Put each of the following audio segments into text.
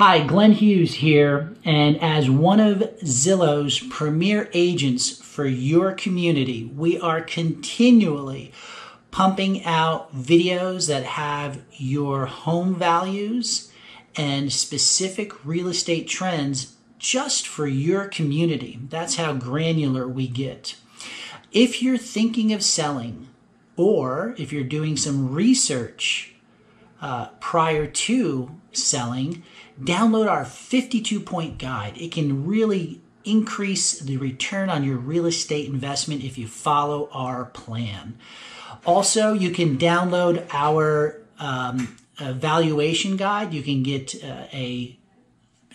Hi, Glenn Hughes here, and as one of Zillow's premier agents for your community, we are continually pumping out videos that have your home values and specific real estate trends just for your community. That's how granular we get. If you're thinking of selling, or if you're doing some research prior to selling, download our 52-point guide. It can really increase the return on your real estate investment if you follow our plan. Also, you can download our valuation guide. You can get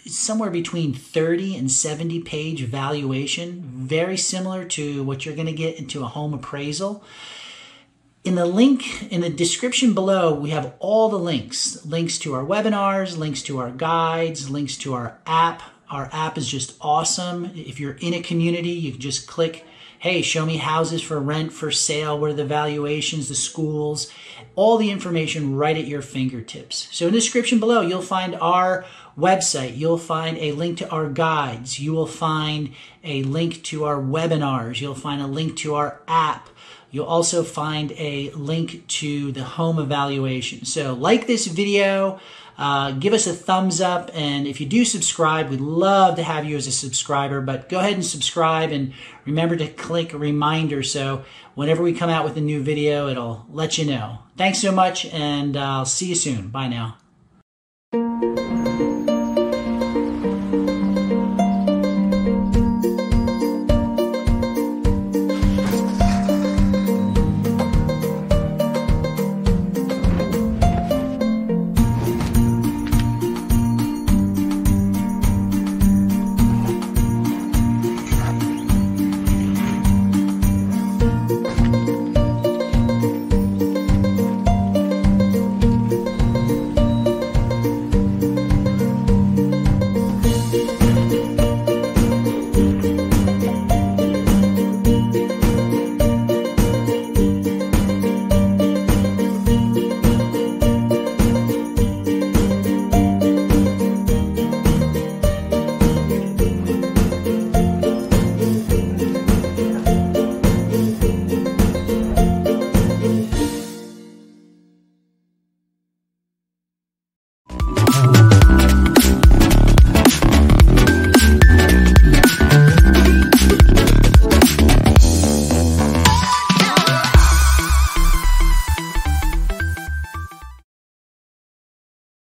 somewhere between 30 and 70 page valuation, very similar to what you're going to get into a home appraisal. In the link in the description below, we have all the links to our webinars, links to our guides, links to our app. Our app is just awesome. If you're in a community, you can just click, hey, show me houses for rent, for sale, what are the valuations, the schools, all the information right at your fingertips. So in the description below, you'll find our website. You'll find a link to our guides. You will find a link to our webinars. You'll find a link to our app. You'll also find a link to the home evaluation. So like this video, give us a thumbs up, and if you do subscribe, we'd love to have you as a subscriber, but go ahead and subscribe and remember to click a reminder so whenever we come out with a new video, it'll let you know. Thanks so much, and I'll see you soon. Bye now.